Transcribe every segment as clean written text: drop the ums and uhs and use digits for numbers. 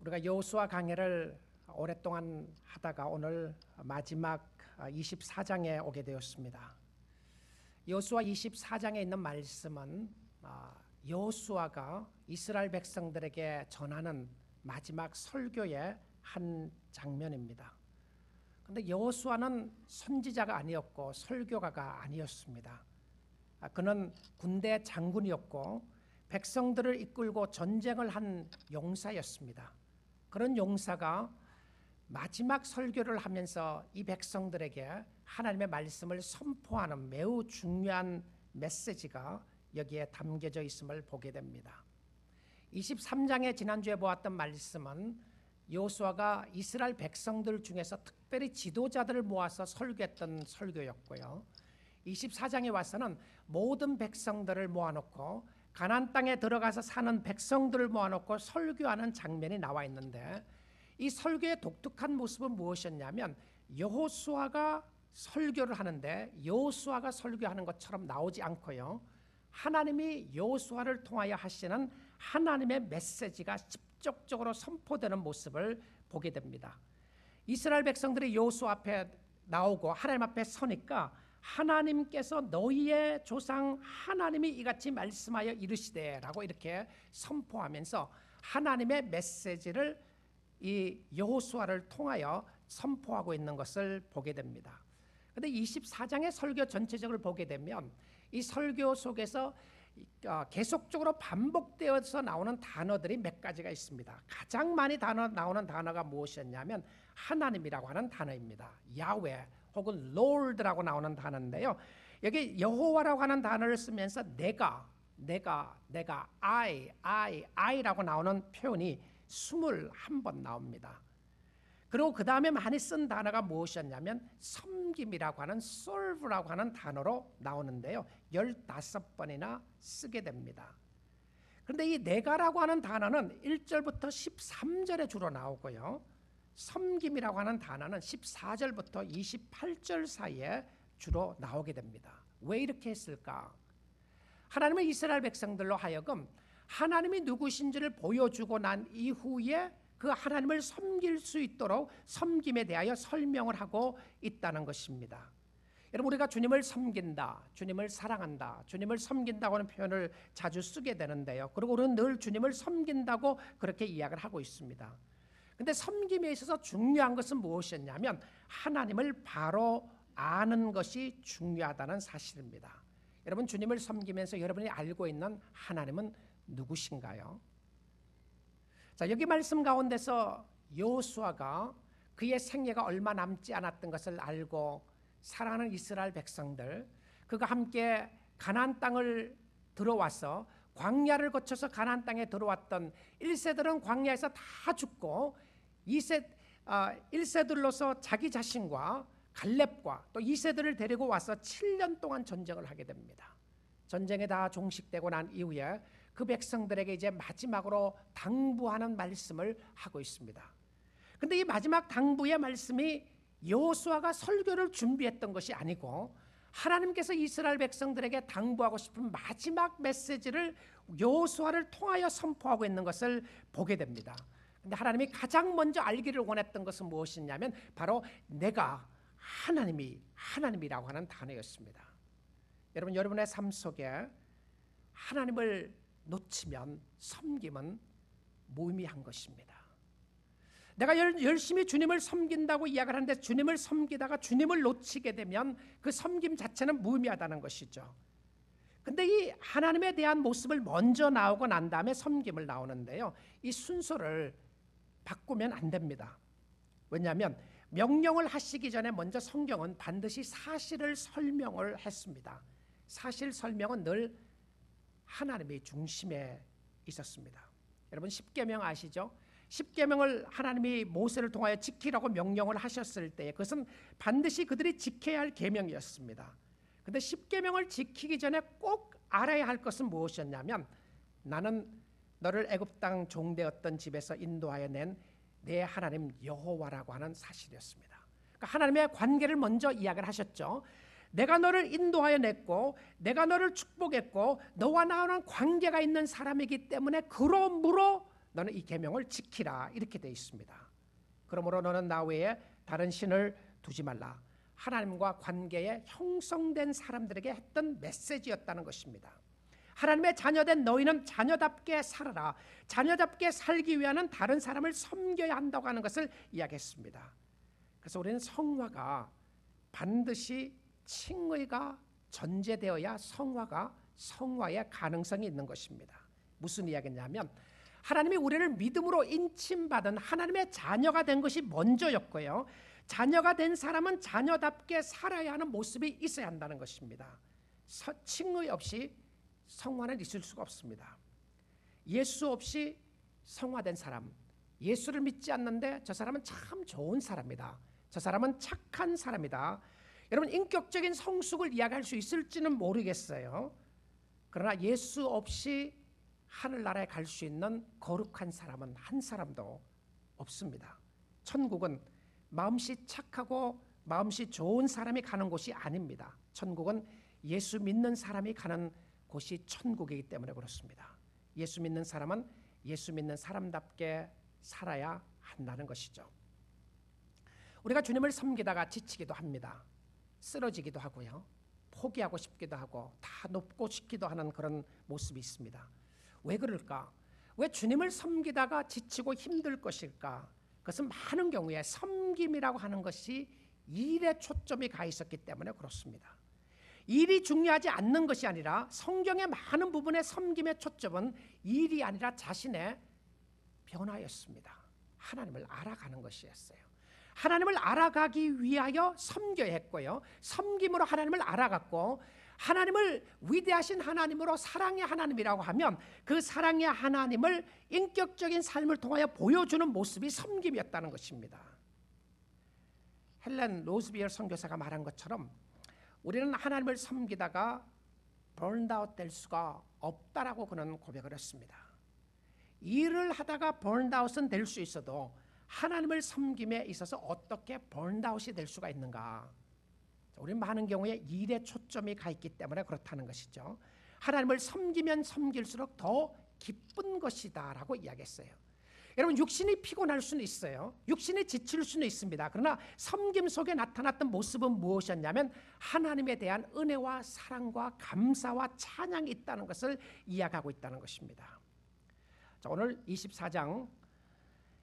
우리가 여호수아 강해를 오랫동안 하다가 오늘 마지막 24장에 오게 되었습니다. 여호수아 24장에 있는 말씀은 여호수아가 이스라엘 백성들에게 전하는 마지막 설교의 한 장면입니다. 그런데 여호수아는 선지자가 아니었고 설교가가 아니었습니다. 그는 군대 장군이었고 백성들을 이끌고 전쟁을 한 용사였습니다. 그런 용사가 마지막 설교를 하면서 이 백성들에게 하나님의 말씀을 선포하는 매우 중요한 메시지가 여기에 담겨져 있음을 보게 됩니다. 23장에 지난주에 보았던 말씀은 여호수아가 이스라엘 백성들 중에서 특별히 지도자들을 모아서 설교했던 설교였고요. 24장에 와서는 모든 백성들을 모아놓고 가나안 땅에 들어가서 사는 백성들을 모아놓고 설교하는 장면이 나와 있는데, 이 설교의 독특한 모습은 무엇이었냐면 여호수아가 설교를 하는데 여호수아가 설교하는 것처럼 나오지 않고요, 하나님이 여호수아를 통하여 하시는 하나님의 메시지가 직접적으로 선포되는 모습을 보게 됩니다. 이스라엘 백성들이 여호수아 앞에 나오고 하나님 앞에 서니까 하나님께서 너희의 조상 하나님이 이같이 말씀하여 이르시되 라고 이렇게 선포하면서 하나님의 메시지를 이 여호수아를 통하여 선포하고 있는 것을 보게 됩니다. 그런데 24장의 설교 전체적으로 보게 되면 이 설교 속에서 계속적으로 반복되어서 나오는 단어들이 몇 가지가 있습니다. 가장 많이 나오는 단어가 무엇이었냐면 하나님이라고 하는 단어입니다. 야훼 혹은 Lord라고 나오는 단어인데요, 여기 여호와라고 하는 단어를 쓰면서 내가 I라고 나오는 표현이 21번 나옵니다. 그리고 그 다음에 많이 쓴 단어가 무엇이었냐면 섬김이라고 하는 serve라고 하는 단어로 나오는데요, 15번이나 쓰게 됩니다. 그런데 이 내가라고 하는 단어는 1절부터 13절에 주로 나오고요, 섬김이라고 하는 단어는 14절부터 28절 사이에 주로 나오게 됩니다. 왜 이렇게 했을까? 하나님은 이스라엘 백성들로 하여금 하나님이 누구신지를 보여주고 난 이후에 그 하나님을 섬길 수 있도록 섬김에 대하여 설명을 하고 있다는 것입니다. 여러분, 우리가 주님을 섬긴다, 주님을 사랑한다, 주님을 섬긴다고 하는 표현을 자주 쓰게 되는데요, 그리고 우리는 늘 주님을 섬긴다고 그렇게 이야기를 하고 있습니다. 그런데 섬김에 있어서 중요한 것은 무엇이었냐면 하나님을 바로 아는 것이 중요하다는 사실입니다. 여러분, 주님을 섬기면서 여러분이 알고 있는 하나님은 누구신가요? 자, 여기 말씀 가운데서 여호수아가 그의 생애가 얼마 남지 않았던 것을 알고 사랑하는 이스라엘 백성들, 그가 함께 가나안 땅을 들어와서 광야를 거쳐서 가나안 땅에 들어왔던 1세들은 광야에서 다 죽고 1세들로서 자기 자신과 갈렙과 또 2세들을 데리고 와서 7년 동안 전쟁을 하게 됩니다. 전쟁에 다 종식되고 난 이후에 그 백성들에게 이제 마지막으로 당부하는 말씀을 하고 있습니다. 그런데 이 마지막 당부의 말씀이 여호수아가 설교를 준비했던 것이 아니고 하나님께서 이스라엘 백성들에게 당부하고 싶은 마지막 메시지를 여호수아를 통하여 선포하고 있는 것을 보게 됩니다. 그런데 하나님이 가장 먼저 알기를 원했던 것은 무엇이냐면 바로 내가 하나님이라고 하는 단어였습니다. 여러분, 여러분의 삶 속에 하나님을 놓치면 섬김은 무의미한 것입니다. 내가 열심히 주님을 섬긴다고 이야기를 하는데 주님을 섬기다가 주님을 놓치게 되면 그 섬김 자체는 무의미하다는 것이죠. 근데 이 하나님에 대한 모습을 먼저 나오고 난 다음에 섬김을 나오는데요, 이 순서를 바꾸면 안 됩니다. 왜냐하면 명령을 하시기 전에 먼저 성경은 반드시 사실을 설명을 했습니다. 사실 설명은 늘 하나님의 중심에 있었습니다. 여러분, 십계명 아시죠? 십계명을 하나님이 모세를 통하여 지키라고 명령을 하셨을 때 그것은 반드시 그들이 지켜야 할 계명이었습니다. 그런데 십계명을 지키기 전에 꼭 알아야 할 것은 무엇이었냐면 나는 너를 애굽 땅 종되었던 집에서 인도하여 낸 내 하나님 여호와라고 하는 사실이었습니다. 그러니까 하나님의 관계를 먼저 이야기를 하셨죠. 내가 너를 인도하여 냈고 내가 너를 축복했고 너와 나와는 관계가 있는 사람이기 때문에 그러므로 너는 이 계명을 지키라 이렇게 되어 있습니다. 그러므로 너는 나 외에 다른 신을 두지 말라. 하나님과 관계에 형성된 사람들에게 했던 메시지였다는 것입니다. 하나님의 자녀된 너희는 자녀답게 살아라. 자녀답게 살기 위하여는 다른 사람을 섬겨야 한다고 하는 것을 이야기했습니다. 그래서 우리는 성화가 반드시 칭의가 전제되어야 성화의 가능성이 있는 것입니다. 무슨 이야기냐면 하나님이 우리를 믿음으로 인침받은 하나님의 자녀가 된 것이 먼저였고요. 자녀가 된 사람은 자녀답게 살아야 하는 모습이 있어야 한다는 것입니다. 칭의 없이 성화는 있을 수가 없습니다. 예수 없이 성화된 사람, 예수를 믿지 않는데 저 사람은 참 좋은 사람이다, 저 사람은 착한 사람이다, 여러분 인격적인 성숙을 이야기할 수 있을지는 모르겠어요. 그러나 예수 없이 하늘나라에 갈 수 있는 거룩한 사람은 한 사람도 없습니다. 천국은 마음씨 착하고 마음씨 좋은 사람이 가는 곳이 아닙니다. 천국은 예수 믿는 사람이 가는 곳이 천국이기 때문에 그렇습니다. 예수 믿는 사람은 예수 믿는 사람답게 살아야 한다는 것이죠. 우리가 주님을 섬기다가 지치기도 합니다. 쓰러지기도 하고요. 포기하고 싶기도 하고 다 높고 싶기도 하는 그런 모습이 있습니다. 왜 그럴까? 왜 주님을 섬기다가 지치고 힘들 것일까? 그것은 많은 경우에 섬김이라고 하는 것이 일에 초점이 가 있었기 때문에 그렇습니다. 일이 중요하지 않는 것이 아니라 성경의 많은 부분의 섬김의 초점은 일이 아니라 자신의 변화였습니다. 하나님을 알아가는 것이었어요. 하나님을 알아가기 위하여 섬겨야 했고요. 섬김으로 하나님을 알아갔고, 하나님을 위대하신 하나님으로 사랑의 하나님이라고 하면 그 사랑의 하나님을 인격적인 삶을 통하여 보여주는 모습이 섬김이었다는 것입니다. 헬렌 로즈비얼 선교사가 말한 것처럼 우리는 하나님을 섬기다가 번아웃 될 수가 없다라고 그는 고백을 했습니다. 일을 하다가 번아웃은 될 수 있어도 하나님을 섬김에 있어서 어떻게 번아웃이 될 수가 있는가? 우리는 많은 경우에 일에 초점이 가 있기 때문에 그렇다는 것이죠. 하나님을 섬기면 섬길수록 더 기쁜 것이다 라고 이야기했어요. 여러분 육신이 피곤할 수는 있어요. 육신이 지칠 수는 있습니다. 그러나 섬김 속에 나타났던 모습은 무엇이었냐면 하나님에 대한 은혜와 사랑과 감사와 찬양이 있다는 것을 이야기하고 있다는 것입니다. 자, 오늘 24장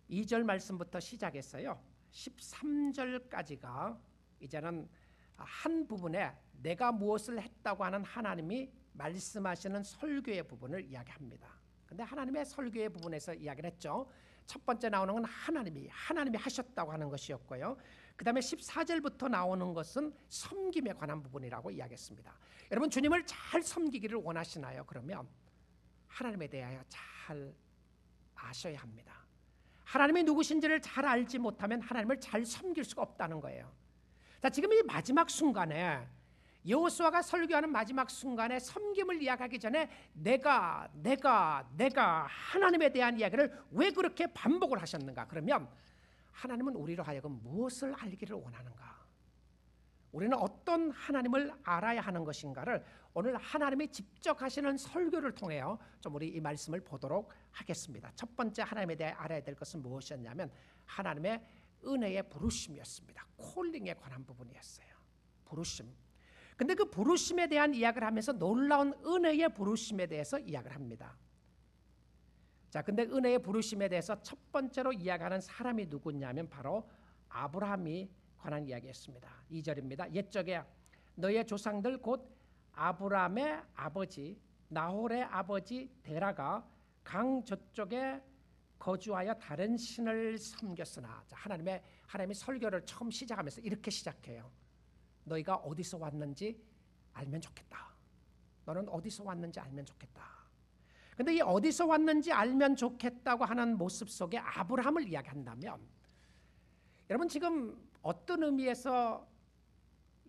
2절 말씀부터 시작했어요. 13절까지가 이제는 한 부분에 내가 무엇을 했다고 하는 하나님이 말씀하시는 설교의 부분을 이야기합니다. 근데 하나님의 설교의 부분에서 이야기를 했죠. 첫 번째 나오는 건 하나님이 하셨다고 하는 것이었고요. 그 다음에 14절부터 나오는 것은 섬김에 관한 부분이라고 이야기했습니다. 여러분 주님을 잘 섬기기를 원하시나요? 그러면 하나님에 대하여 잘 아셔야 합니다. 하나님이 누구신지를 잘 알지 못하면 하나님을 잘 섬길 수가 없다는 거예요. 자, 지금 이 마지막 순간에 여호수아가 설교하는 마지막 순간에 섬김을 이야기하기 전에 내가 하나님에 대한 이야기를 왜 그렇게 반복을 하셨는가? 그러면 하나님은 우리로 하여금 무엇을 알기를 원하는가? 우리는 어떤 하나님을 알아야 하는 것인가를 오늘 하나님이 직접 하시는 설교를 통해요. 좀 우리 이 말씀을 보도록 하겠습니다. 첫 번째 하나님에 대해 알아야 될 것은 무엇이었냐면 하나님의 은혜의 부르심이었습니다. 콜링에 관한 부분이었어요. 부르심. 근데 그 부르심에 대한 이야기를 하면서 놀라운 은혜의 부르심에 대해서 이야기를 합니다. 자, 근데 은혜의 부르심에 대해서 첫 번째로 이야기하는 사람이 누구냐면 바로 아브라함이 관한 이야기였습니다. 2절입니다. 옛적에 너의 조상들 곧 아브라함의 아버지 나홀의 아버지 데라가 강 저쪽에 거주하여 다른 신을 섬겼으나, 자, 하나님이 설교를 처음 시작하면서 이렇게 시작해요. 너희가 어디서 왔는지 알면 좋겠다. 너는 어디서 왔는지 알면 좋겠다. 근데 이 어디서 왔는지 알면 좋겠다고 하는 모습 속에 아브라함을 이야기한다면, 여러분 지금 어떤 의미에서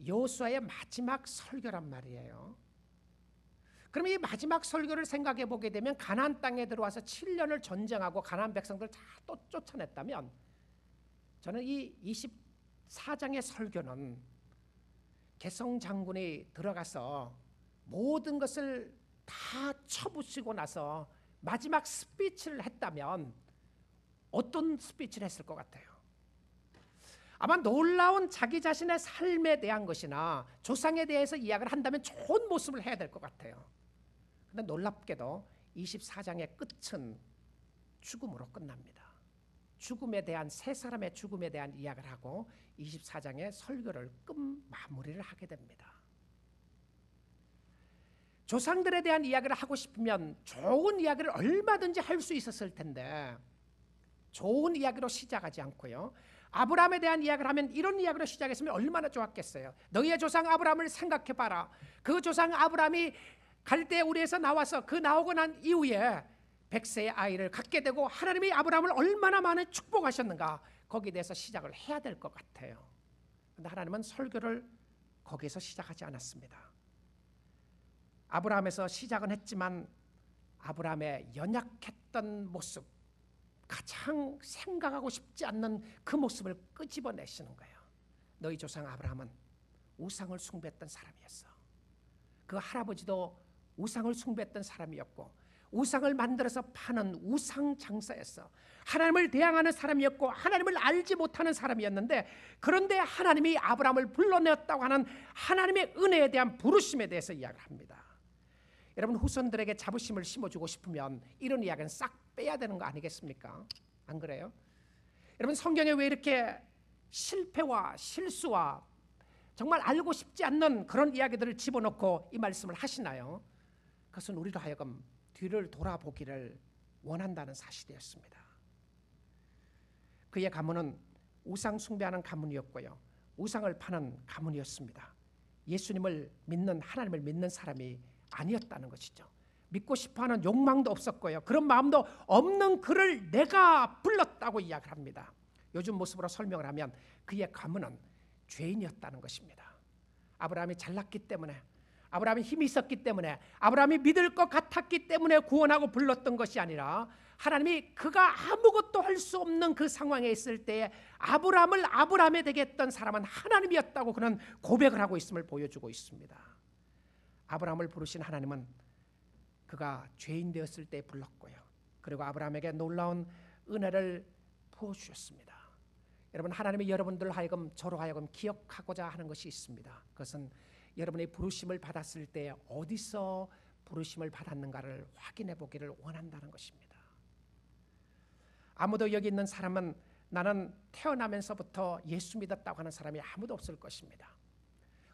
여호수아의 마지막 설교란 말이에요. 그럼 이 마지막 설교를 생각해 보게 되면 가나안 땅에 들어와서 7년을 전쟁하고 가나안 백성들 다 또 쫓아냈다면, 저는 이 24장의 설교는 개성 장군이 들어가서 모든 것을 다 쳐부수고 나서 마지막 스피치를 했다면 어떤 스피치를 했을 것 같아요? 아마 놀라운 자기 자신의 삶에 대한 것이나 조상에 대해서 이야기를 한다면 좋은 모습을 해야 될 것 같아요. 그런데 놀랍게도 24장의 끝은 죽음으로 끝납니다. 죽음에 대한, 세 사람의 죽음에 대한 이야기를 하고 24장의 설교를 끝 마무리를 하게 됩니다. 조상들에 대한 이야기를 하고 싶으면 좋은 이야기를 얼마든지 할 수 있었을 텐데 좋은 이야기로 시작하지 않고요, 아브라함에 대한 이야기를 하면 이런 이야기로 시작했으면 얼마나 좋았겠어요. 너희의 조상 아브라함을 생각해봐라. 그 조상 아브라함이 갈대 우리에서 나와서 그 나오고 난 이후에 100세의 아이를 갖게 되고 하나님이 아브라함을 얼마나 많이 축복하셨는가, 거기에 대해서 시작을 해야 될 것 같아요. 그런데 하나님은 설교를 거기에서 시작하지 않았습니다. 아브라함에서 시작은 했지만 아브라함의 연약했던 모습, 가장 생각하고 싶지 않는 그 모습을 끄집어내시는 거예요. 너희 조상 아브라함은 우상을 숭배했던 사람이었어. 그 할아버지도 우상을 숭배했던 사람이었고 우상을 만들어서 파는 우상 장사였어. 하나님을 대항하는 사람이었고 하나님을 알지 못하는 사람이었는데, 그런데 하나님이 아브라함을 불러내었다고 하는 하나님의 은혜에 대한 부르심에 대해서 이야기를 합니다. 여러분, 후손들에게 자부심을 심어주고 싶으면 이런 이야기는 싹 빼야 되는 거 아니겠습니까? 안 그래요? 여러분, 성경에 왜 이렇게 실패와 실수와 정말 알고 싶지 않는 그런 이야기들을 집어넣고 이 말씀을 하시나요? 그것은 우리로 하여금 뒤를 돌아보기를 원한다는 사실이었습니다. 그의 가문은 우상 숭배하는 가문이었고요, 우상을 파는 가문이었습니다. 예수님을 믿는, 하나님을 믿는 사람이 아니었다는 것이죠. 믿고 싶어하는 욕망도 없었고요, 그런 마음도 없는 그를 내가 불렀다고 이야기를 합니다. 요즘 모습으로 설명을 하면 그의 가문은 죄인이었다는 것입니다. 아브라함이 잘났기 때문에, 아브라함이 힘이 있었기 때문에, 아브라함이 믿을 것 같았기 때문에 구원하고 불렀던 것이 아니라, 하나님이 그가 아무것도 할 수 없는 그 상황에 있을 때에 아브라함을 아브라함이 되게 했던 사람은 하나님이었다고 그는 고백을 하고 있음을 보여주고 있습니다. 아브라함을 부르신 하나님은 그가 죄인 되었을 때 불렀고요, 그리고 아브라함에게 놀라운 은혜를 부어주셨습니다. 여러분, 하나님이 여러분들 하여금, 저로 하여금 기억하고자 하는 것이 있습니다. 그것은 여러분의 부르심을 받았을 때 어디서 부르심을 받았는가를 확인해 보기를 원한다는 것입니다. 아무도 여기 있는 사람은 나는 태어나면서부터 예수 믿었다고 하는 사람이 아무도 없을 것입니다.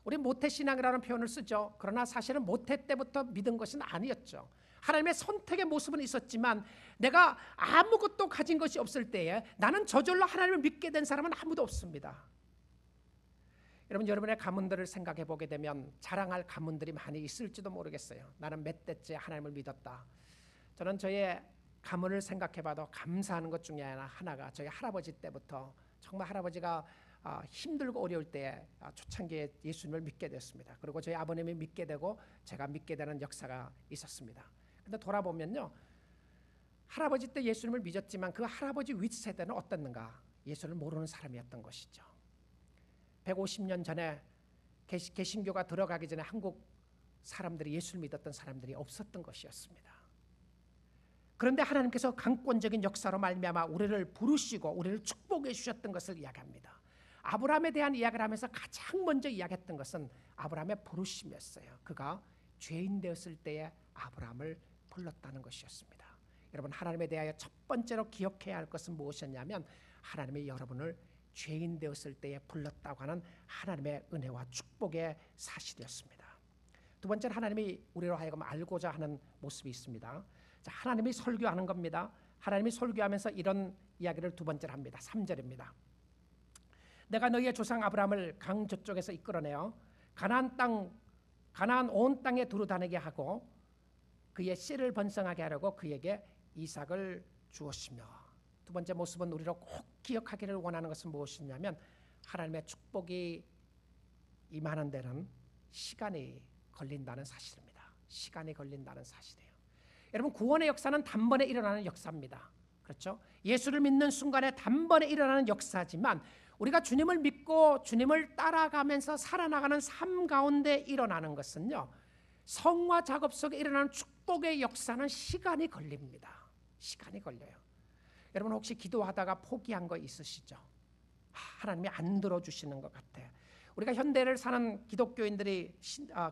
우리 모태신앙이라는 표현을 쓰죠. 그러나 사실은 모태 때부터 믿은 것은 아니었죠. 하나님의 선택의 모습은 있었지만 내가 아무것도 가진 것이 없을 때에 나는 저절로 하나님을 믿게 된 사람은 아무도 없습니다. 여러분, 여러분의 가문들을 생각해 보게 되면 자랑할 가문들이 많이 있을지도 모르겠어요. 나는 몇 대째 하나님을 믿었다. 저는 저의 가문을 생각해 봐도 감사하는 것 중에 하나가 저희 할아버지 때부터, 정말 할아버지가 힘들고 어려울 때 초창기에 예수님을 믿게 됐습니다. 그리고 저희 아버님이 믿게 되고 제가 믿게 되는 역사가 있었습니다. 근데 돌아보면요, 할아버지 때 예수님을 믿었지만 그 할아버지 윗세대는 어땠는가? 예수를 모르는 사람이었던 것이죠. 150년 전에 개신교가 들어가기 전에 한국 사람들이, 예수를 믿었던 사람들이 없었던 것이었습니다. 그런데 하나님께서 강권적인 역사로 말미암아 우리를 부르시고 우리를 축복해 주셨던 것을 이야기합니다. 아브라함에 대한 이야기를 하면서 가장 먼저 이야기했던 것은 아브라함의 부르심이었어요. 그가 죄인 되었을 때에 아브라함을 불렀다는 것이었습니다. 여러분, 하나님에 대하여 첫 번째로 기억해야 할 것은 무엇이었냐면, 하나님이 여러분을 죄인 되었을 때에 불렀다고 하는 하나님의 은혜와 축복의 사실이었습니다. 두 번째는 하나님이 우리로 하여금 알고자 하는 모습이 있습니다. 자, 하나님이 설교하는 겁니다. 하나님이 설교하면서 이런 이야기를 두 번째로 합니다. 3절입니다. 내가 너희의 조상 아브라함을 강 저쪽에서 이끌어내어 가나안 온 땅에 두루 다니게 하고 그의 씨를 번성하게 하려고 그에게 이삭을 주었으며. 두 번째 모습은 우리로 꼭 기억하기를 원하는 것은 무엇이냐면, 하나님의 축복이 임하는 데는 시간이 걸린다는 사실입니다. 시간이 걸린다는 사실이에요. 여러분, 구원의 역사는 단번에 일어나는 역사입니다. 그렇죠? 예수를 믿는 순간에 단번에 일어나는 역사지만 우리가 주님을 믿고 주님을 따라가면서 살아나가는 삶 가운데 일어나는 것은요, 성화 작업 속에 일어나는 축복의 역사는 시간이 걸립니다. 시간이 걸려요. 여러분 혹시 기도하다가 포기한 거 있으시죠? 하나님이 안 들어주시는 것 같아. 우리가 현대를 사는 기독교인들이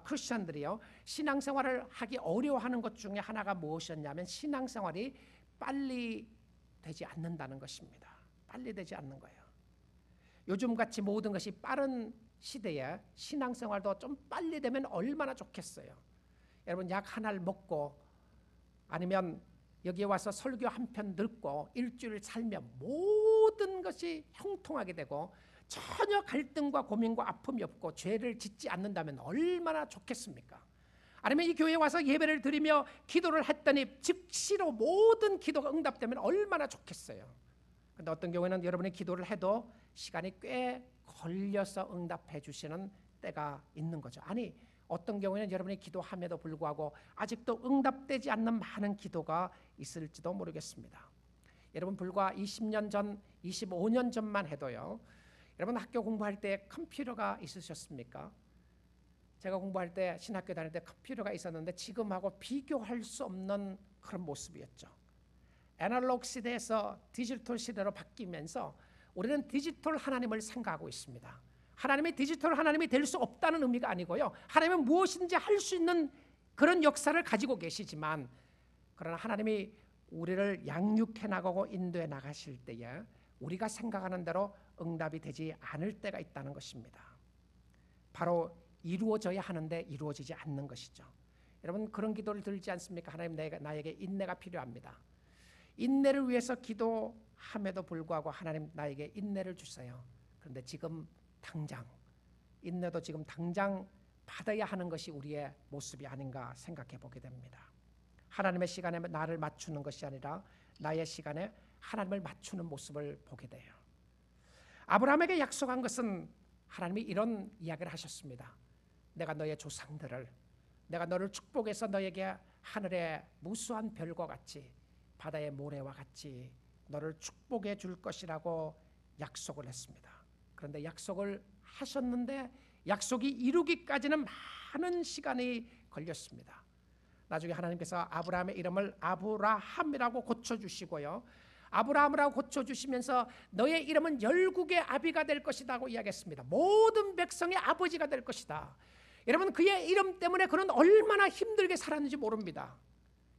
크리스천들이요, 신앙생활을 하기 어려워하는 것 중에 하나가 무엇이었냐면 신앙생활이 빨리 되지 않는다는 것입니다. 빨리 되지 않는 거예요. 요즘같이 모든 것이 빠른 시대에 신앙생활도 좀 빨리 되면 얼마나 좋겠어요. 여러분 약 하나를 먹고 아니면 여기에 와서 설교 한 편 듣고 일주일 살면 모든 것이 형통하게 되고 전혀 갈등과 고민과 아픔이 없고 죄를 짓지 않는다면 얼마나 좋겠습니까? 아니면 이 교회에 와서 예배를 드리며 기도를 했더니 즉시로 모든 기도가 응답되면 얼마나 좋겠어요. 그런데 어떤 경우에는 여러분이 기도를 해도 시간이 꽤 걸려서 응답해 주시는 때가 있는 거죠. 아니 어떤 경우에는 여러분이 기도함에도 불구하고 아직도 응답되지 않는 많은 기도가 있을지도 모르겠습니다. 여러분 불과 20년 전, 25년 전만 해도요, 여러분 학교 공부할 때 컴퓨터가 있으셨습니까? 제가 공부할 때 신학교 다닐 때 컴퓨터가 있었는데 지금하고 비교할 수 없는 그런 모습이었죠. 애널로그 시대에서 디지털 시대로 바뀌면서 우리는 디지털 하나님을 생각하고 있습니다. 하나님이 디지털 하나님이 될 수 없다는 의미가 아니고요, 하나님은 무엇인지 할 수 있는 그런 역사를 가지고 계시지만, 그러나 하나님이 우리를 양육해 나가고 인도해 나가실 때에 우리가 생각하는 대로 응답이 되지 않을 때가 있다는 것입니다. 바로 이루어져야 하는데 이루어지지 않는 것이죠. 여러분 그런 기도를 들지 않습니까? 하나님 나에게 인내가 필요합니다. 인내를 위해서 기도함에도 불구하고 하나님 나에게 인내를 주세요. 그런데 지금 당장 인내도 지금 당장 받아야 하는 것이 우리의 모습이 아닌가 생각해 보게 됩니다. 하나님의 시간에 나를 맞추는 것이 아니라 나의 시간에 하나님을 맞추는 모습을 보게 돼요. 아브라함에게 약속한 것은 하나님이 이런 이야기를 하셨습니다. 내가 너의 조상들을, 내가 너를 축복해서 너에게 하늘의 무수한 별과 같이 바다의 모래와 같이 너를 축복해 줄 것이라고 약속을 했습니다. 그런데 약속을 하셨는데 약속이 이루기까지는 많은 시간이 걸렸습니다. 나중에 하나님께서 아브라함의 이름을 아브라함이라고 고쳐주시고요, 아브라함이라고 고쳐주시면서 너의 이름은 열국의 아비가 될 것이라고 이야기했습니다. 모든 백성의 아버지가 될 것이다. 여러분 그의 이름 때문에 그는 얼마나 힘들게 살았는지 모릅니다.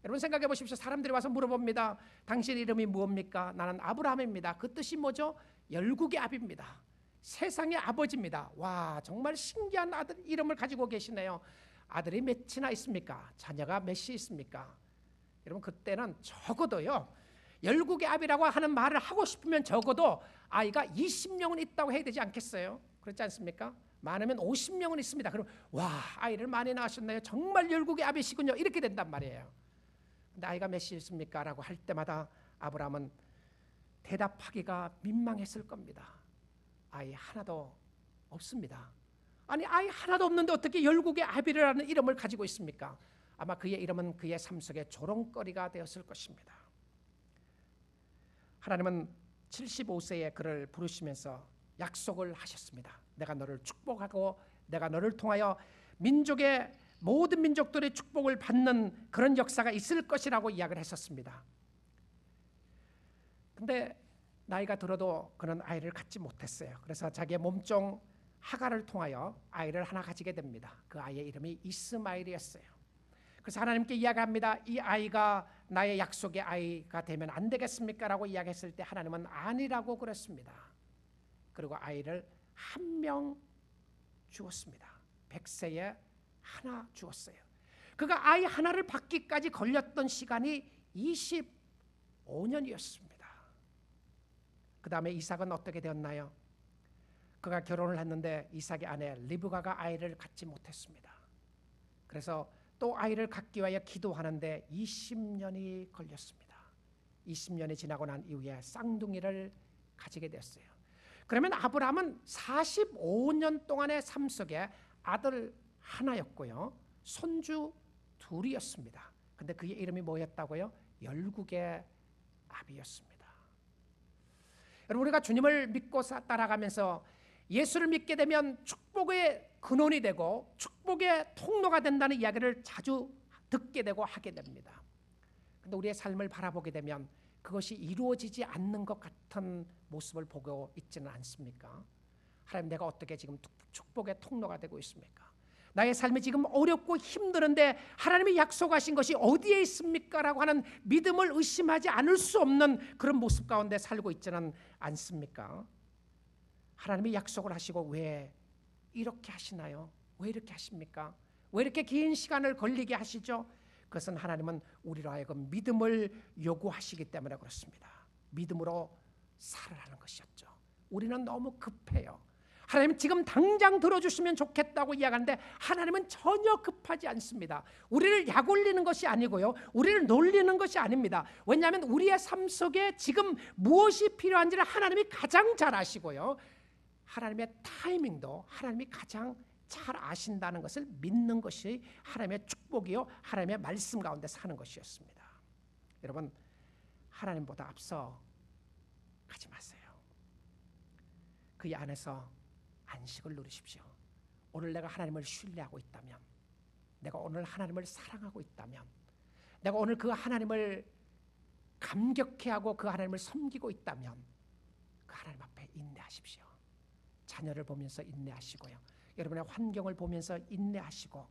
여러분 생각해 보십시오. 사람들이 와서 물어봅니다. 당신 이름이 무엇입니까? 나는 아브라함입니다. 그 뜻이 뭐죠? 열국의 아비입니다. 세상의 아버지입니다. 와, 정말 신기한 아들 이름을 가지고 계시네요. 아들이 몇이나 있습니까? 자녀가 몇이 있습니까? 여러분 그때는 적어도요, 열국의 아비라고 하는 말을 하고 싶으면 적어도 아이가 20명은 있다고 해야 되지 않겠어요? 그렇지 않습니까? 많으면 50명은 있습니다. 그럼 와, 아이를 많이 낳으셨네요. 정말 열국의 아비시군요. 이렇게 된단 말이에요. 근데 아이가 몇이 있습니까? 라고 할 때마다 아브라함은 대답하기가 민망했을 겁니다. 아이 하나도 없습니다. 아니 아이 하나도 없는데 어떻게 열국의 아비라는 이름을 가지고 있습니까? 아마 그의 이름은 그의 삶 속에 조롱거리가 되었을 것입니다. 하나님은 75세에 그를 부르시면서 약속을 하셨습니다. 내가 너를 축복하고 내가 너를 통하여 민족의 모든 민족들의 축복을 받는 그런 역사가 있을 것이라고 이야기를 했었습니다. 근데 나이가 들어도 그는 아이를 갖지 못했어요. 그래서 자기의 몸종 하가를 통하여 아이를 하나 가지게 됩니다. 그 아이의 이름이 이스마엘이었어요. 그래서 하나님께 이야기합니다. 이 아이가 나의 약속의 아이가 되면 안 되겠습니까? 라고 이야기했을 때 하나님은 아니라고 그랬습니다. 그리고 아이를 한 명 주었습니다. 100세에 하나 주었어요. 그가 아이 하나를 받기까지 걸렸던 시간이 25년이었습니다. 그 다음에 이삭은 어떻게 되었나요? 그가 결혼을 했는데 이삭의 아내 리브가가 아이를 갖지 못했습니다. 그래서 또 아이를 갖기 위하여 기도하는데 20년이 걸렸습니다. 20년이 지나고 난 이후에 쌍둥이를 가지게 됐어요. 그러면 아브라함은 45년 동안의 삶 속에 아들 하나였고요, 손주 둘이었습니다. 근데 그의 이름이 뭐였다고요? 열국의 아비였습니다. 여러분 우리가 주님을 믿고 따라가면서 예수를 믿게 되면 축복의 근원이 되고 축복의 통로가 된다는 이야기를 자주 듣게 되고 하게 됩니다. 근데 우리의 삶을 바라보게 되면 그것이 이루어지지 않는 것 같은 모습을 보고 있지는 않습니까? 하나님, 내가 어떻게 지금 축복의 통로가 되고 있습니까? 나의 삶이 지금 어렵고 힘드는데 하나님이 약속하신 것이 어디에 있습니까? 라고 하는 믿음을 의심하지 않을 수 없는 그런 모습 가운데 살고 있지는 않습니까? 하나님이 약속을 하시고 왜 이렇게 하시나요? 왜 이렇게 하십니까? 왜 이렇게 긴 시간을 걸리게 하시죠? 그것은 하나님은 우리로 하여금 믿음을 요구하시기 때문에 그렇습니다. 믿음으로 살아라는 것이었죠. 우리는 너무 급해요. 하나님 지금 당장 들어주시면 좋겠다고 이야기하는데 하나님은 전혀 급하지 않습니다. 우리를 약올리는 것이 아니고요, 우리를 놀리는 것이 아닙니다. 왜냐하면 우리의 삶 속에 지금 무엇이 필요한지를 하나님이 가장 잘 아시고요, 하나님의 타이밍도 하나님이 가장 잘 아신다는 것을 믿는 것이 하나님의 축복이요, 하나님의 말씀 가운데 사는 것이었습니다. 여러분, 하나님보다 앞서 가지 마세요. 그 안에서 안식을 누리십시오. 오늘 내가 하나님을 신뢰하고 있다면, 내가 오늘 하나님을 사랑하고 있다면, 내가 오늘 그 하나님을 감격해하고 그 하나님을 섬기고 있다면 그 하나님 앞에 인내하십시오. 자녀를 보면서 인내하시고요, 여러분의 환경을 보면서 인내하시고,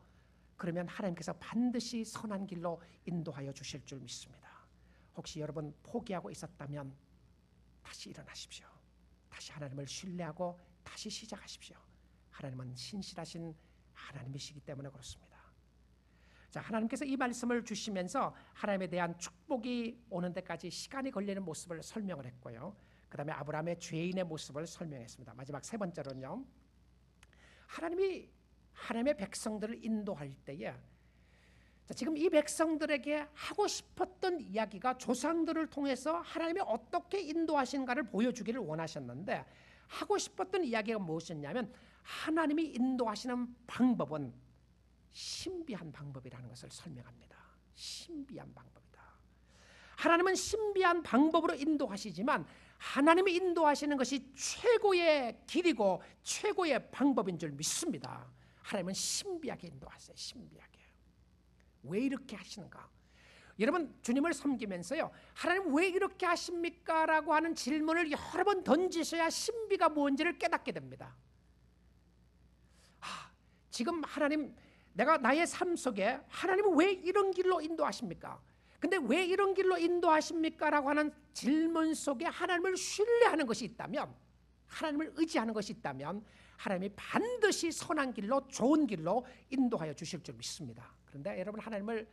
그러면 하나님께서 반드시 선한 길로 인도하여 주실 줄 믿습니다. 혹시 여러분 포기하고 있었다면 다시 일어나십시오. 다시 하나님을 신뢰하고 다시 시작하십시오. 하나님은 신실하신 하나님이시기 때문에 그렇습니다. 자, 하나님께서 이 말씀을 주시면서 하나님에 대한 축복이 오는 데까지 시간이 걸리는 모습을 설명을 했고요, 그 다음에 아브라함의 죄인의 모습을 설명했습니다. 마지막 세 번째로는요, 하나님이 하나님의 백성들을 인도할 때에, 자, 지금 이 백성들에게 하고 싶었던 이야기가 조상들을 통해서 하나님이 어떻게 인도하시는가를 보여주기를 원하셨는데, 하고 싶었던 이야기가 무엇이었냐면 하나님이 인도하시는 방법은 신비한 방법이라는 것을 설명합니다. 신비한 방법이다. 하나님은 신비한 방법으로 인도하시지만 하나님이 인도하시는 것이 최고의 길이고 최고의 방법인 줄 믿습니다. 하나님은 신비하게 인도하세요. 신비하게. 왜 이렇게 하시는가? 여러분, 주님을 섬기면서요, 하나님 왜 이렇게 하십니까? 라고 하는 질문을 여러 번 던지셔야 신비가 뭔지를 깨닫게 됩니다. 지금 하나님, 내가 나의 삶 속에 하나님은 왜 이런 길로 인도하십니까? 근데 왜 이런 길로 인도하십니까? 라고 하는 질문 속에 하나님을 신뢰하는 것이 있다면, 하나님을 의지하는 것이 있다면 하나님이 반드시 선한 길로, 좋은 길로 인도하여 주실 줄 믿습니다. 그런데 여러분, 하나님을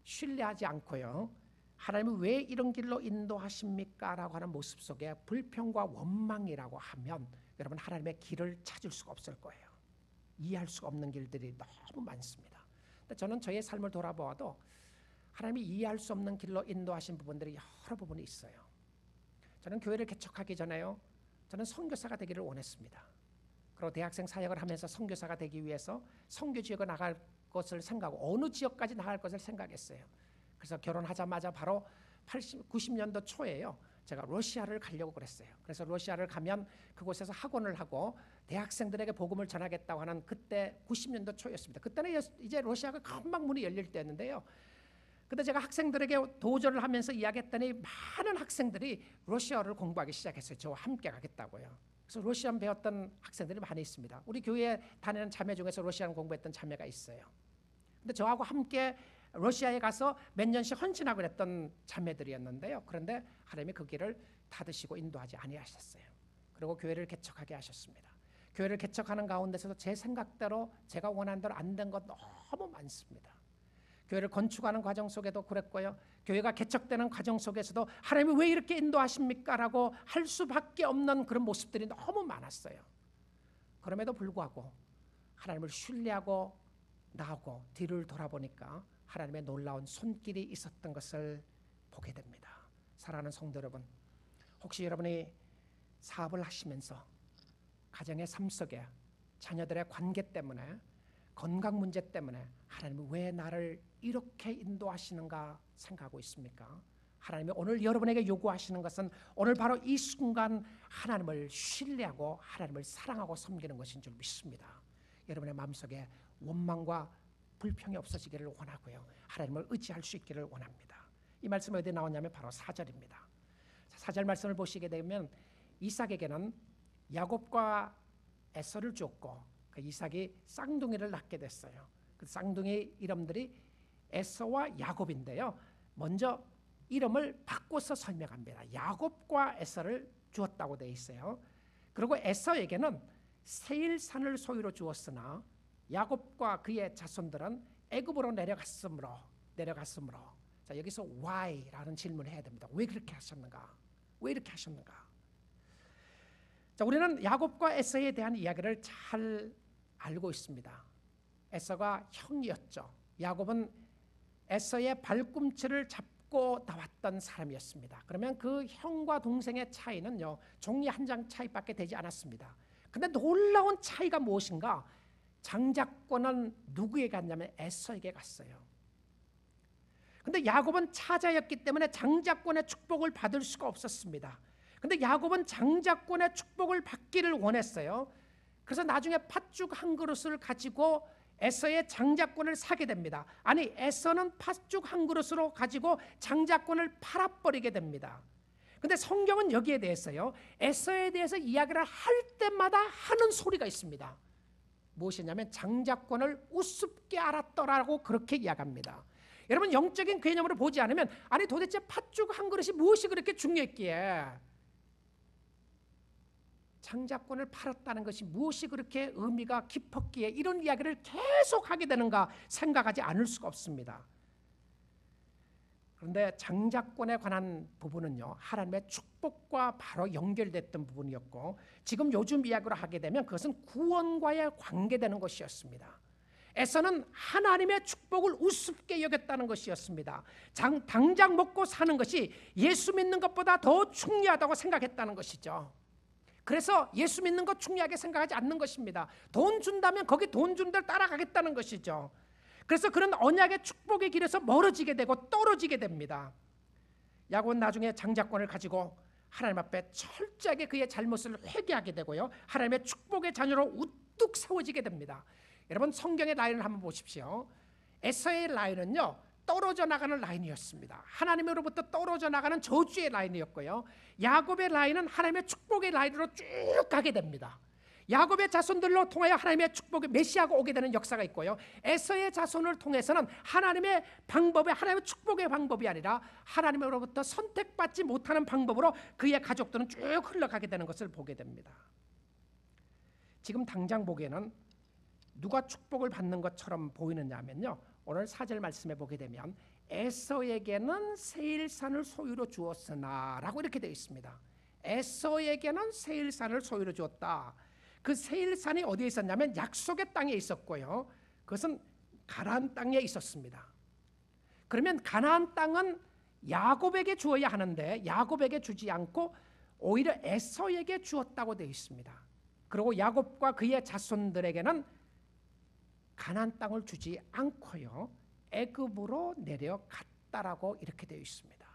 신뢰하지 않고요, 하나님이 왜 이런 길로 인도하십니까? 라고 하는 모습 속에 불평과 원망이라고 하면 여러분, 하나님의 길을 찾을 수가 없을 거예요. 이해할 수가 없는 길들이 너무 많습니다. 근데 저는 저의 삶을 돌아보아도 하나님이 이해할 수 없는 길로 인도하신 부분들이 여러 부분이 있어요. 저는 교회를 개척하기 전에요, 저는 선교사가 되기를 원했습니다. 그리고 대학생 사역을 하면서 선교사가 되기 위해서 선교 지역에 나갈 것을 생각하고 어느 지역까지 나갈 것을 생각했어요. 그래서 결혼하자마자 바로 90년도 초에요, 제가 러시아를 가려고 그랬어요. 그래서 러시아를 가면 그곳에서 학원을 하고 대학생들에게 복음을 전하겠다고 하는, 그때 90년도 초였습니다. 그때는 이제 러시아가 금방 문이 열릴 때였는데요, 근데 제가 학생들에게 도전을 하면서 이야기했더니 많은 학생들이 러시아어를 공부하기 시작했어요. 저와 함께 가겠다고요. 그래서 러시아어 배웠던 학생들이 많이 있습니다. 우리 교회에 다니는 자매 중에서 러시아어 공부했던 자매가 있어요. 근데 저하고 함께 러시아에 가서 몇 년씩 헌신하고 그랬던 자매들이었는데요, 그런데 하나님이 그 길을 닫으시고 인도하지 아니하셨어요. 그리고 교회를 개척하게 하셨습니다. 교회를 개척하는 가운데서도 제 생각대로, 제가 원하는 대로 안 된 것 너무 많습니다. 교회를 건축하는 과정 속에도 그랬고요, 교회가 개척되는 과정 속에서도 하나님이 왜 이렇게 인도하십니까? 라고 할 수밖에 없는 그런 모습들이 너무 많았어요. 그럼에도 불구하고 하나님을 신뢰하고 나오고 뒤를 돌아보니까 하나님의 놀라운 손길이 있었던 것을 보게 됩니다. 사랑하는 성도 여러분, 혹시 여러분이 사업을 하시면서 가정의 삶 속에 자녀들의 관계 때문에, 건강 문제 때문에 하나님이 왜 나를 이렇게 인도하시는가 생각하고 있습니까? 하나님이 오늘 여러분에게 요구하시는 것은 오늘 바로 이 순간 하나님을 신뢰하고 하나님을 사랑하고 섬기는 것인 줄 믿습니다. 여러분의 마음속에 원망과 불평이 없어지기를 원하고요. 하나님을 의지할 수 있기를 원합니다. 이 말씀이 어디에 나오냐면 바로 4절입니다. 4절 말씀을 보시게 되면 이삭에게는 야곱과 에서를 주었고 그 이삭이 쌍둥이를 낳게 됐어요. 그 쌍둥이 이름들이 에서와 야곱인데요. 먼저 이름을 바꿔서 설명합니다. 야곱과 에서를 주었다고 되어 있어요. 그리고 에서에게는 세일산을 소유로 주었으나 야곱과 그의 자손들은 애굽으로 내려갔으므로 자, 여기서 why라는 질문을 해야 됩니다. 왜 그렇게 하셨는가? 왜 이렇게 하셨는가? 자, 우리는 야곱과 에서에 대한 이야기를 잘 알고 있습니다. 에서가 형이었죠. 야곱은 에서의 발꿈치를 잡고 나왔던 사람이었습니다. 그러면 그 형과 동생의 차이는요, 종이 한 장 차이밖에 되지 않았습니다. 근데 놀라운 차이가 무엇인가? 장자권은 누구에게 갔냐면 에서에게 갔어요. 근데 야곱은 차자였기 때문에 장자권의 축복을 받을 수가 없었습니다. 근데 야곱은 장자권의 축복을 받기를 원했어요. 그래서 나중에 팥죽 한 그릇을 가지고 에서의 장자권을 사게 됩니다. 아니, 에서는 팥죽 한 그릇으로 가지고 장자권을 팔아버리게 됩니다. 근데 성경은 여기에 대해서요, 에서에 대해서 이야기를 할 때마다 하는 소리가 있습니다. 무엇이냐면 장자권을 우습게 알았더라고 그렇게 이야기합니다. 여러분, 영적인 개념으로 보지 않으면 아니 도대체 팥죽 한 그릇이 무엇이 그렇게 중요했기에, 장자권을 팔았다는 것이 무엇이 그렇게 의미가 깊었기에 이런 이야기를 계속 하게 되는가 생각하지 않을 수가 없습니다. 그런데 장자권에 관한 부분은요, 하나님의 축복과 바로 연결됐던 부분이었고, 지금 요즘 이야기로 하게 되면 그것은 구원과의 관계되는 것이었습니다. 에서는 하나님의 축복을 우습게 여겼다는 것이었습니다. 당장 먹고 사는 것이 예수 믿는 것보다 더 중요하다고 생각했다는 것이죠. 그래서 예수 믿는 것 중요하게 생각하지 않는 것입니다. 돈 준다면 거기 돈 준 대로 따라가겠다는 것이죠. 그래서 그런 언약의 축복의 길에서 멀어지게 되고 떨어지게 됩니다. 야곱은 나중에 장자권을 가지고 하나님 앞에 철저하게 그의 잘못을 회개하게 되고요, 하나님의 축복의 자녀로 우뚝 세워지게 됩니다. 여러분, 성경의 라인을 한번 보십시오. 에서의 라인은요, 떨어져 나가는 라인이었습니다. 하나님으로부터 떨어져 나가는 저주의 라인이었고요, 야곱의 라인은 하나님의 축복의 라인으로 쭉 가게 됩니다. 야곱의 자손들로 통하여 하나님의 축복의 메시아가 오게 되는 역사가 있고요, 에서의 자손을 통해서는 하나님의 방법이 하나님의 축복의 방법이 아니라 하나님으로부터 선택받지 못하는 방법으로 그의 가족들은 쭉 흘러가게 되는 것을 보게 됩니다. 지금 당장 보기에는 누가 축복을 받는 것처럼 보이느냐 하면요, 오늘 4절 말씀에 보게 되면 에서에게는 세일산을 소유로 주었으나 라고 이렇게 되어 있습니다. 에서에게는 세일산을 소유로 주었다. 그 세일산이 어디에 있었냐면 약속의 땅에 있었고요, 그것은 가나안 땅에 있었습니다. 그러면 가나안 땅은 야곱에게 주어야 하는데 야곱에게 주지 않고 오히려 에서에게 주었다고 되어 있습니다. 그리고 야곱과 그의 자손들에게는 가나안 땅을 주지 않고요, 애굽으로 내려갔다라고 이렇게 되어 있습니다.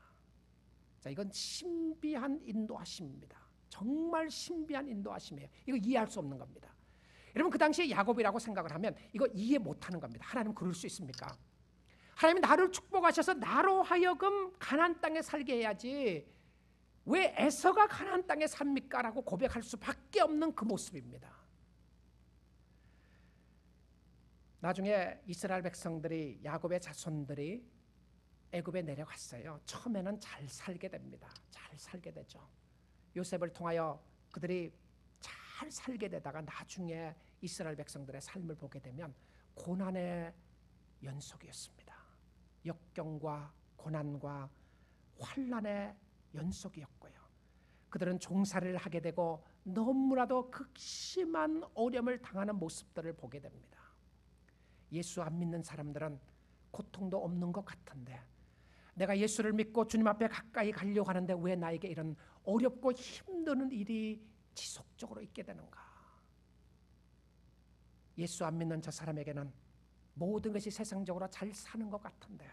자, 이건 신비한 인도하심입니다. 정말 신비한 인도하심이에요. 이거 이해할 수 없는 겁니다. 여러분, 그 당시에 야곱이라고 생각을 하면 이거 이해 못하는 겁니다. 하나님 그럴 수 있습니까? 하나님이 나를 축복하셔서 나로 하여금 가나안 땅에 살게 해야지 왜 에서가 가나안 땅에 삽니까? 라고 고백할 수밖에 없는 그 모습입니다. 나중에 이스라엘 백성들이, 야곱의 자손들이 애굽에 내려갔어요. 처음에는 잘 살게 됩니다. 잘 살게 되죠. 요셉을 통하여 그들이 잘 살게 되다가 나중에 이스라엘 백성들의 삶을 보게 되면 고난의 연속이었습니다. 역경과 고난과 환난의 연속이었고요, 그들은 종살이를 하게 되고 너무나도 극심한 어려움을 당하는 모습들을 보게 됩니다. 예수 안 믿는 사람들은 고통도 없는 것 같은데 내가 예수를 믿고 주님 앞에 가까이 가려고 하는데 왜 나에게 이런 어렵고 힘든 일이 지속적으로 있게 되는가? 예수 안 믿는 저 사람에게는 모든 것이 세상적으로 잘 사는 것 같은데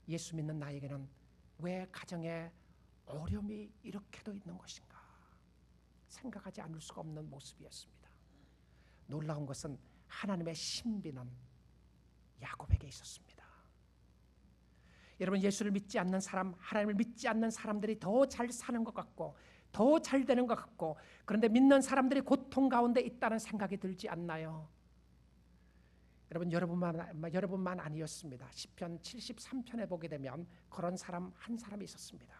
예수 믿는 나에게는 왜 가정에 어려움이 이렇게도 있는 것인가? 생각하지 않을 수가 없는 모습이었습니다. 놀라운 것은 하나님의 신비는 야곱에게 있었습니다. 여러분, 예수를 믿지 않는 사람, 하나님을 믿지 않는 사람들이 더 잘 사는 것 같고 더 잘 되는 것 같고, 그런데 믿는 사람들이 고통 가운데 있다는 생각이 들지 않나요? 여러분, 여러분만 아니었습니다. 시편 73편에 보게 되면 그런 사람 한 사람이 있었습니다.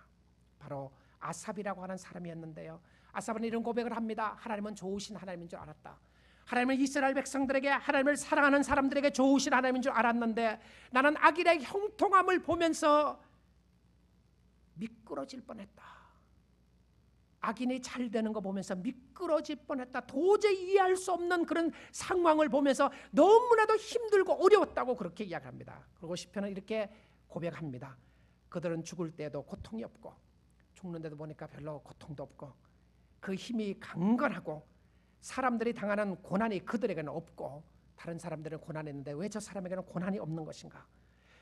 바로 아삽이라고 하는 사람이었는데요. 아삽은 이런 고백을 합니다. 하나님은 좋으신 하나님인 줄 알았다. 하나님은 이스라엘 백성들에게, 하나님을 사랑하는 사람들에게 좋으신 하나님인 줄 알았는데 나는 악인의 형통함을 보면서 미끄러질 뻔했다. 악인이 잘 되는 거 보면서 미끄러질 뻔했다. 도저히 이해할 수 없는 그런 상황을 보면서 너무나도 힘들고 어려웠다고 그렇게 이야기합니다. 그리고 시편은 이렇게 고백합니다. 그들은 죽을 때도 고통이 없고 죽는데도 보니까 별로 고통도 없고 그 힘이 강건하고 사람들이 당하는 고난이 그들에게는 없고, 다른 사람들은 고난이 있는데 왜 저 사람에게는 고난이 없는 것인가?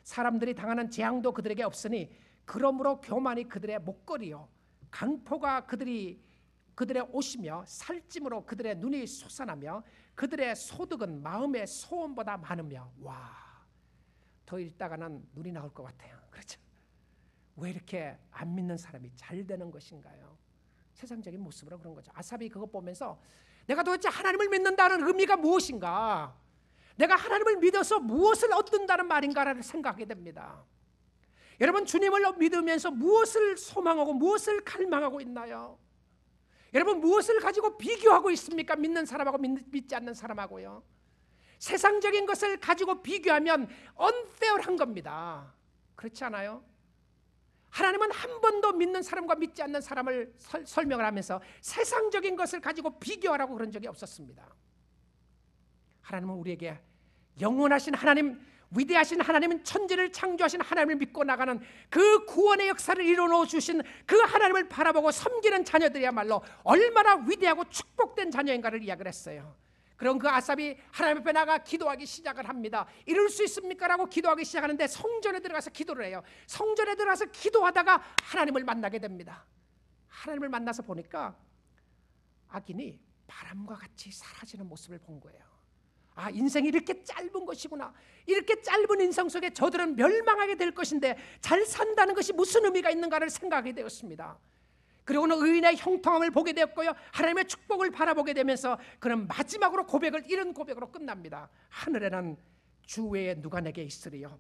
사람들이 당하는 재앙도 그들에게 없으니 그러므로 교만이 그들의 목걸이요 강포가 그들의 옷이며 살찜으로 그들의 눈이 솟아나며 그들의 소득은 마음의 소원보다 많으며. 와, 더 읽다가는 눈이 나올 것 같아요. 그렇죠? 왜 이렇게 안 믿는 사람이 잘 되는 것인가요? 세상적인 모습으로 그런 거죠. 아삽이 그거 보면서 내가 도대체 하나님을 믿는다는 의미가 무엇인가, 내가 하나님을 믿어서 무엇을 얻는다는 말인가를 생각하게 됩니다. 여러분, 주님을 믿으면서 무엇을 소망하고 무엇을 갈망하고 있나요? 여러분, 무엇을 가지고 비교하고 있습니까? 믿는 사람하고 믿지 않는 사람하고요. 세상적인 것을 가지고 비교하면 unfair한 겁니다. 그렇지 않아요? 하나님은 한 번도 믿는 사람과 믿지 않는 사람을 설명을 하면서 세상적인 것을 가지고 비교하라고 그런 적이 없었습니다. 하나님은 우리에게 영원하신 하나님, 위대하신 하나님은 천지를 창조하신 하나님을 믿고 나가는 그 구원의 역사를 이루어 주신 그 하나님을 바라보고 섬기는 자녀들이야말로 얼마나 위대하고 축복된 자녀인가를 이야기를 했어요. 그럼 그 아삽이 하나님 앞에 나가 기도하기 시작을 합니다. 이룰 수 있습니까? 라고 기도하기 시작하는데 성전에 들어가서 기도를 해요. 성전에 들어가서 기도하다가 하나님을 만나게 됩니다. 하나님을 만나서 보니까 악인이 바람과 같이 사라지는 모습을 본 거예요. 아, 인생이 이렇게 짧은 것이구나. 이렇게 짧은 인생 속에 저들은 멸망하게 될 것인데 잘 산다는 것이 무슨 의미가 있는가를 생각하게 되었습니다. 그리고는 의인의 형통함을 보게 되었고요, 하나님의 축복을 바라보게 되면서 그는 마지막으로 고백을 이런 고백으로 끝납니다. 하늘에는 주 외에 누가 내게 있으리요,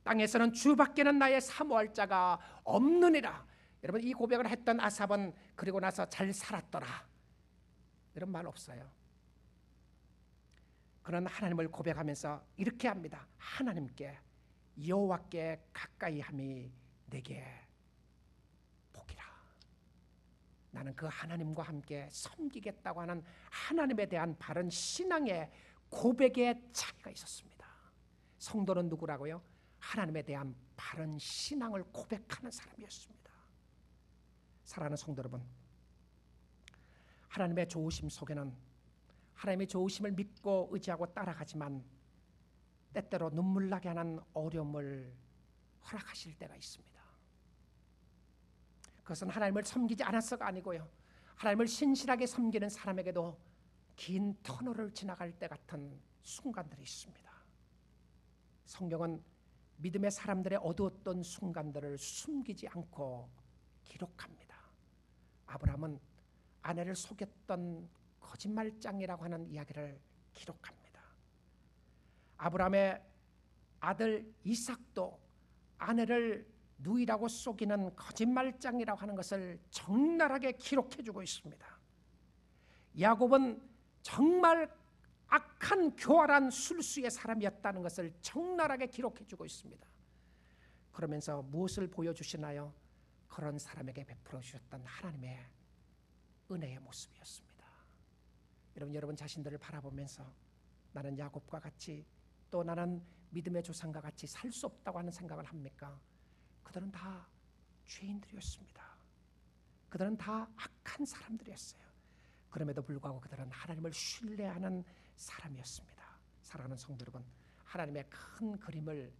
땅에서는 주밖에는 나의 사모할 자가 없느니라. 여러분, 이 고백을 했던 아삽은 그리고 나서 잘 살았더라 이런 말 없어요. 그는 하나님을 고백하면서 이렇게 합니다. 하나님께, 여호와께 가까이 함이 내게 복이라. 나는 그 하나님과 함께 섬기겠다고 하는 하나님에 대한 바른 신앙의 고백의 차이가 있었습니다. 성도는 누구라고요? 하나님에 대한 바른 신앙을 고백하는 사람이었습니다. 사랑하는 성도 여러분, 하나님의 좋으심 속에는 하나님의 좋으심을 믿고 의지하고 따라가지만 때때로 눈물 나게 하는 어려움을 허락하실 때가 있습니다. 그것은 하나님을 섬기지 않아서가 아니고요, 하나님을 신실하게 섬기는 사람에게도 긴 터널을 지나갈 때 같은 순간들이 있습니다. 성경은 믿음의 사람들의 어두웠던 순간들을 숨기지 않고 기록합니다. 아브라함은 아내를 속였던 거짓말장이라고 하는 이야기를 기록합니다. 아브라함의 아들 이삭도 아내를 누이라고 속이는 거짓말장이라고 하는 것을 적나라하게 기록해주고 있습니다. 야곱은 정말 악한 교활한 술수의 사람이었다는 것을 적나라하게 기록해주고 있습니다. 그러면서 무엇을 보여주시나요? 그런 사람에게 베풀어 주셨던 하나님의 은혜의 모습이었습니다. 여러분 자신들을 바라보면서 나는 야곱과 같이, 또 나는 믿음의 조상과 같이 살 수 없다고 하는 생각을 합니까? 그들은 다 죄인들이었습니다. 그들은 다 악한 사람들이었어요. 그럼에도 불구하고 그들은 하나님을 신뢰하는 사람이었습니다. 사랑하는 성도 여러분, 하나님의 큰 그림을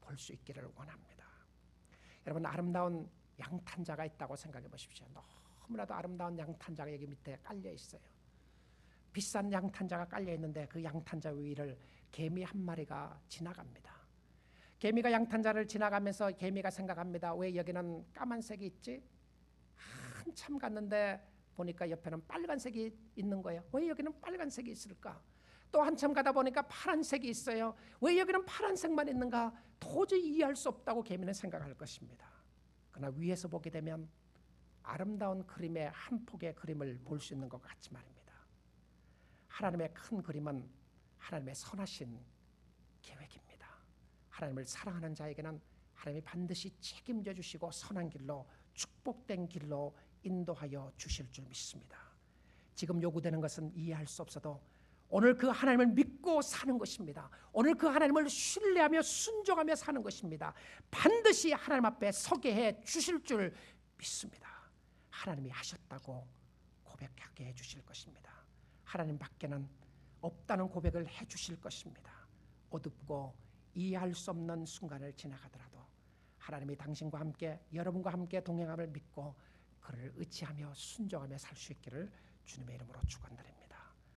볼 수 있기를 원합니다. 여러분, 아름다운 양탄자가 있다고 생각해 보십시오. 너무나도 아름다운 양탄자가 여기 밑에 깔려 있어요. 비싼 양탄자가 깔려 있는데 그 양탄자 위를 개미 한 마리가 지나갑니다. 개미가 양탄자를 지나가면서 개미가 생각합니다. 왜 여기는 까만색이 있지? 한참 갔는데 보니까 옆에는 빨간색이 있는 거예요. 왜 여기는 빨간색이 있을까? 또 한참 가다 보니까 파란색이 있어요. 왜 여기는 파란색만 있는가? 도저히 이해할 수 없다고 개미는 생각할 것입니다. 그러나 위에서 보게 되면 아름다운 그림의 한 폭의 그림을 볼 수 있는 것 같지 말입니다. 하나님의 큰 그림은 하나님의 선하신 계획입니다. 하나님을 사랑하는 자에게는 하나님이 반드시 책임져 주시고 선한 길로, 축복된 길로 인도하여 주실 줄 믿습니다. 지금 요구되는 것은 이해할 수 없어도 오늘 그 하나님을 믿고 사는 것입니다. 오늘 그 하나님을 신뢰하며 순종하며 사는 것입니다. 반드시 하나님 앞에 서게 해 주실 줄 믿습니다. 하나님이 하셨다고 고백하게 해 주실 것입니다. 하나님 밖에는 없다는 고백을 해 주실 것입니다. 어둡고 이해할 수 없는 순간을 지나가더라도 하나님이 당신과 함께, 여러분과 함께 동행함을 믿고 그를 의지하며 순종하며 살 수 있기를 주님의 이름으로 축원드립니다.